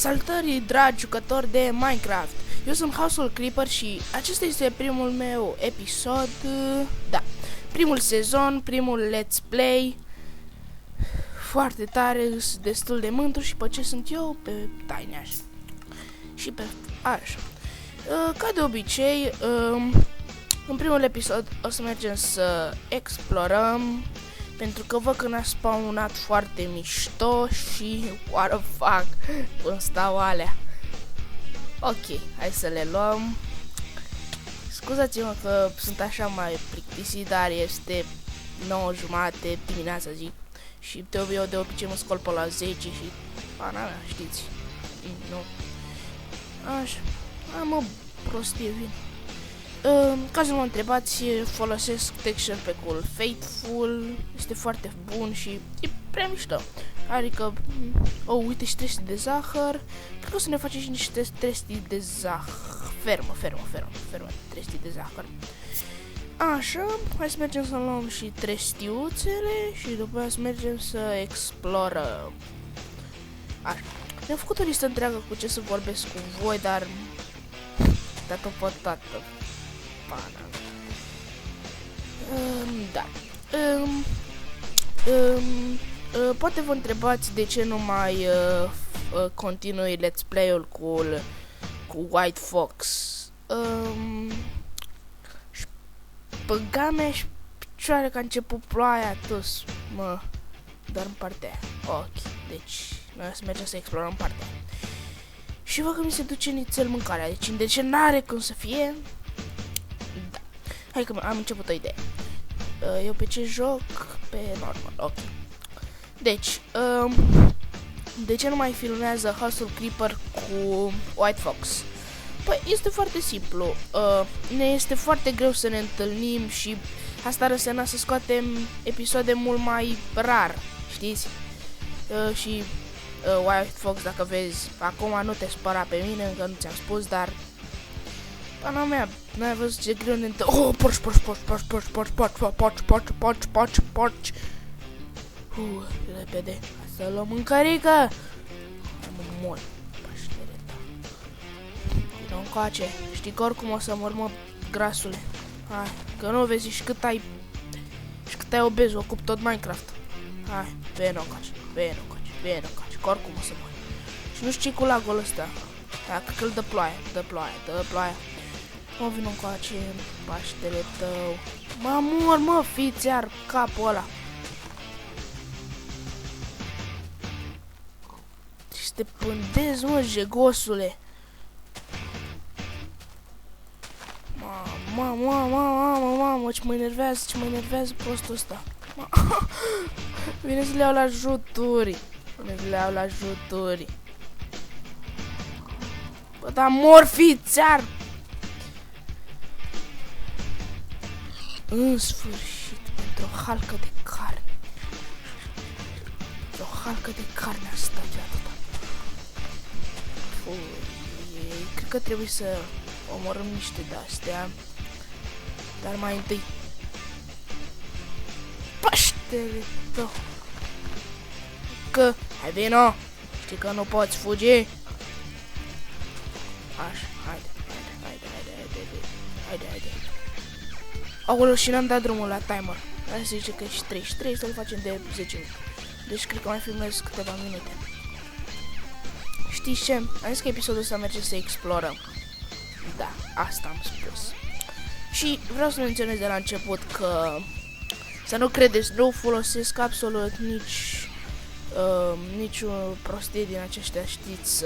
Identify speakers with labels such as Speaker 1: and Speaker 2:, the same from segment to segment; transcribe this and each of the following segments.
Speaker 1: Salutări, dragi jucători de Minecraft! Eu sunt Household Creeper și acesta este primul meu episod, primul sezon, primul let's play. Foarte tare, destul de mândru și pe ce sunt eu, pe Tiny așa. Și pe așa. Ca de obicei, în primul episod o să mergem să explorăm, pentru că văd că ne-a spawnat foarte mișto și what the fuck, cum stau alea. Ok, hai să le luăm. Scuzați-mă că sunt așa mai plictisit, dar este 9:30 dimineața zi și eu de obicei mă scol pe la 10 și pana mea, știți. Nu. Așa, am o prostie vin. Ca să mă întrebați, folosesc texture pack-ul Faithful, este foarte bun și e prea mișto. Adică, uite și trestii de zahăr, cred că o să ne facem și niște trestii de zahăr, fermă, trestii de zahăr. Așa, hai să mergem să luăm și trestiuțele și după aceea să mergem să explorăm. Așa, mi-am făcut o listă întreagă cu ce să vorbesc cu voi, dar tată pe tată. Pana. Poate vă întrebați de ce nu mai continui let's play-ul cu White Fox. Băga mea și picioare că a început ploaia tus, mă, doar în partea aia. Ok, deci noi o să mergem să explorăm partea aia. Și văd că mi se duce nițel mâncarea, deci de ce n-are cum să fie? Da. Hai că am început o idee. Eu pe ce joc? Pe normal, ok. Deci, de ce nu mai filmează Household Creeper cu White Fox? Păi, este foarte simplu. Ne este foarte greu să ne întâlnim și asta ar însemna să scoatem episoade mult mai rar, știți? Și White Fox, dacă vezi, acum nu te spăra pe mine, încă nu ți-am spus, dar pana mea, n-ai văzut ce greu ne întâlnim. Oh, porci. Repede, să luăm mâncărică. Mă mor, paștere ta. Vino încoace, știi că oricum o să mor, mă, grasule. Hai, că nu vezi și cât ai obez, ocup tot Minecraft. Hai, vino încoace, că oricum o să mor. Și nu știu ce cu lagul ăsta. Hai, că îl dă ploaia. Mă, vino încoace, paștele tău. Mă mor, mă, fiți iar capul ăla. Te pândezi, mă, jegosule. Mamă, ce mă enervează prostul ăsta. Vine să le iau la juturi. Bă, dar mor, fițar. În sfârșit, pentru o halcă de carne. A stat eu atâta. Cred că trebuie să omorâm niște de-astea. Dar mai întâi paștele tău. Că, hai vino. Știi că nu poți fugi. Așa, haide. Aoleu, și n-am dat drumul la timer. Hai să zice că e și 3 să-l facem de 10 minute. Deci cred că mai filmez câteva minute. Știți ce? Am zis că episodul ăsta merge să explorăm. Da, asta am spus. Și vreau să menționez de la început că să nu credeți, nu folosesc absolut niciun prostie din aceștia, știți,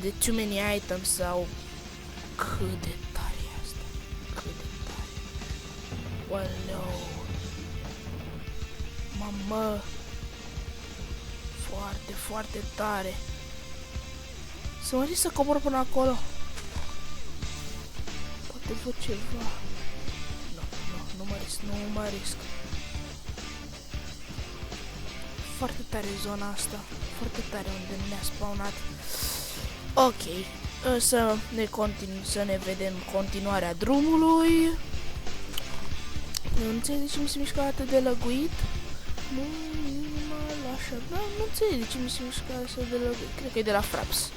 Speaker 1: de too many items sau cât de tare e asta. Waleu. Mamă. Foarte tare. Să mă ridic să cobor până acolo. Poate văd ceva. Nu mă risc. Foarte tare zona asta. Foarte tare unde ne-a spawnat. Ok. Să ne vedem continuarea drumului. Nu înțeleg de ce mi se mișcă atât de lăguit. Nu mă Așa, da, nu înțeleg de ce mi se mișcă asta de la... Cred că e de la Fraps.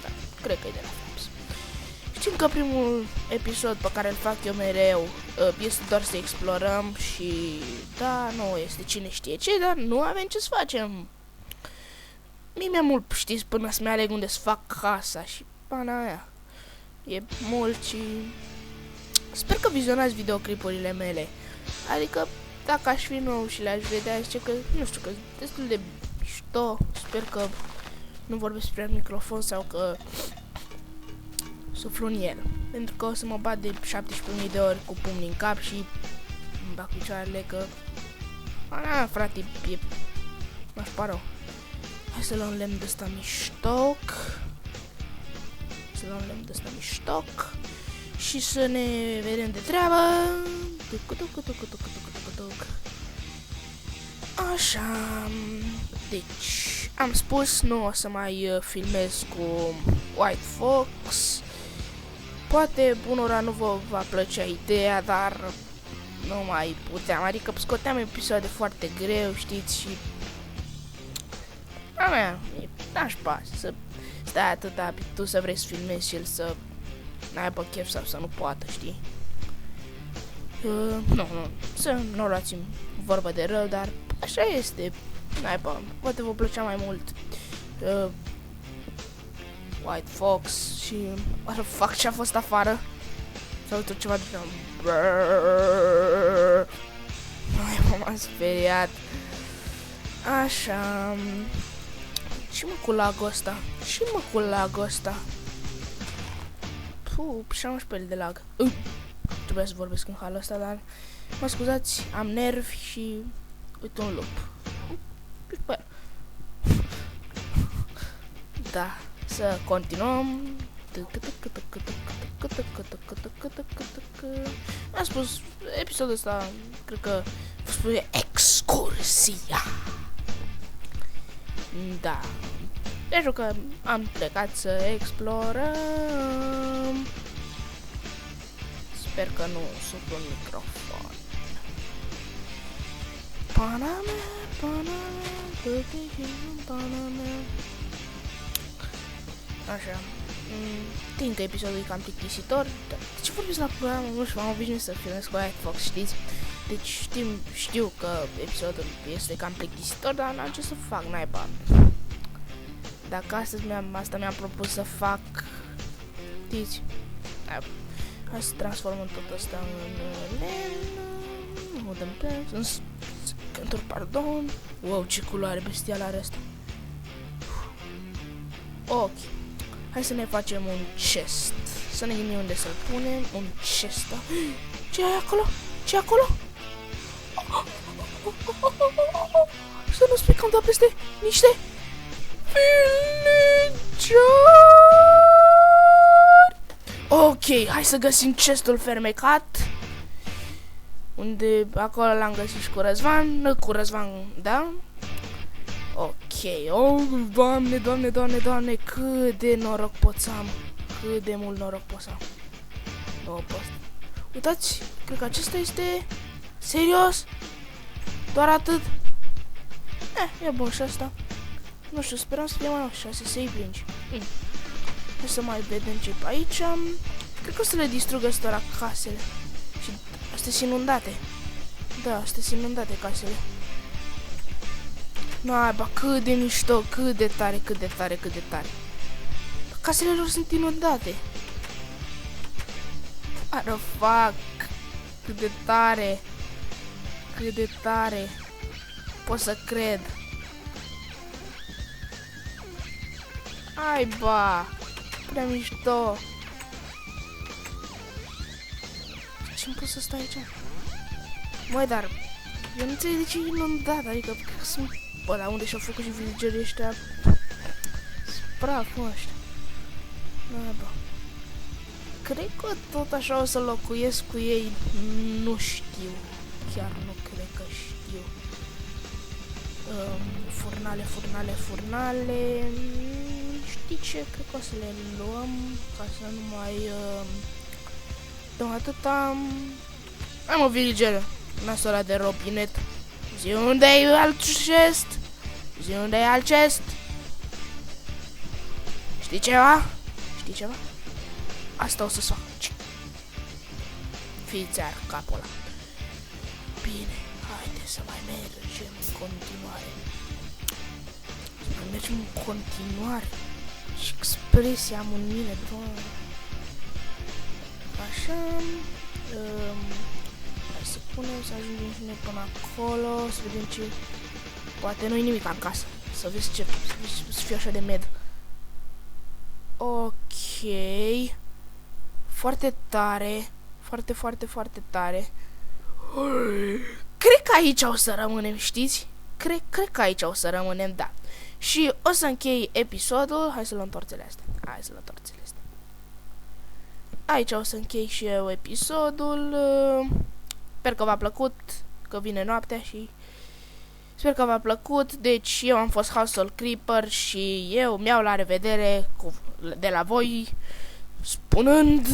Speaker 1: Da, cred că e de la Fraps. Știm că primul episod pe care îl fac eu mereu este doar să explorăm și... Da, nu este cine știe ce, dar nu avem ce să facem. Mie mi-a mult, știți, până să-mi aleg unde să fac casa și pana mea. E mult și... Sper că vizionați videoclipurile mele. Adică, dacă aș fi nou și le-aș vedea, zice că, nu știu, că destul de mișto. Sper că nu vorbesc prea în microfon sau că suflu în el. Pentru că o să mă bat de 17.000 de ori cu pumnii în cap și îmi bag picioarele că... frate, e... m-aș pară. Hai să luăm lemn de ăsta miștoc. Să luăm lemn de ăsta miștoc. Și să ne vedem de treabă. Așa. Deci, am spus, nu o să mai filmez cu White Fox. Poate unora nu vă va plăcea ideea, dar nu mai puteam. Adică scoteam episoade foarte greu, știți, și... A mea, e nașpa să stai atâta, tu să vrei să filmezi și el să n-aibă chef sau să nu poată, știi? Nu, să nu luați vorba de rău, dar așa este. N-aibă, poate vă plăcea mai mult White Fox și o să fac ce a fost afară sau tot ceva de genul. M-am speriat. Așa. Și mă cu lagul ăsta. Și mă cu lagul ăsta. Puh, și am șpeli de lag. Trebuia să vorbesc în halul ăsta, dar mă scuzați, am nervi și uite un lup. Da, să continuăm. Am spus, episodul ăsta, cred că spune excursia. Da. Deci că am plecat să explorăm. Sper că nu suflu un microfon. Paname, Paname. Așa. Tin că episodul e cam plictisitor. De ce vorbesc la program? Nu știu, am obișnuit să filmez cu White Fox, știți? Deci știu că episodul este cam plictisitor, dar n-am ce să fac, naiba. Dacă astăzi asta mi-am propus să fac, știți? Hai să transformăm tot asta în scânturi, pardon. Wow, ce culoare bestială are asta. Ok. Hai să ne facem un chest. Să ne gândim unde să-l punem. Un chest. Ce e acolo? Ce e acolo? Să nu spui că am dat peste niște villageri. Ok, hai să găsim chestul fermecat. Unde acolo l-am găsit și cu Răzvan. Cu Răzvan, da? Ok, oh, doamne, cât de noroc pot să am. Cât de mult noroc pot să am. Nu pot. Uitați, cred că acesta este... Serios? Doar atât? E bun și asta. Nu știu, sperăm să fie mai 6 saplings. Hai să mai vedem ce pe aici. Cred că o să le distrugă ăstora casele. Și astea sunt inundate. Da, astea sunt inundate casele. Naiba, cât de mișto, cât de tare. Casele lor sunt inundate. What the fuck? Cât de tare. Pot să cred. Ai ba, prea mișto. Ce-mi pot să stai aici? Măi, dar eu nu înțeleg de ce e inundat, adică sunt... Bă, dar unde și-au făcut și villagerii ăștia? Spraf, mă, ăștia. Bă. Cred că tot așa o să locuiesc cu ei, nu știu. Chiar nu cred că știu. Furnale. Știi ce? Cred că o să le luăm ca să nu mai... atâta... Am o villager. Nasola de robinet. Zi, unde e alt chest? Zi unde e alt chest? Știi ceva? Știi ceva? Asta o să-ți fac. Fii-ți-ar capul ăla. Bine, haide să mai mergem în continuare. Să mai mergem în continuare. Și expresia am în mine, doamne. Așa. Hai să punem, să ajungem și noi până acolo. Să vedem ce... Poate nu-i nimic în casă. Să vezi ce... Să fiu așa de med. Ok. Foarte tare. Foarte, foarte, foarte tare. Cred că aici o să rămânem, știți? Cred că aici o să rămânem, da. Și o să închei episodul. Hai să luăm torțele astea. Hai să luăm torțele astea. Aici o să închei și eu episodul. Sper că v-a plăcut, că vine noaptea și... Sper că v-a plăcut. Deci eu am fost Hustle Creeper și eu mi-au la revedere de la voi spunând...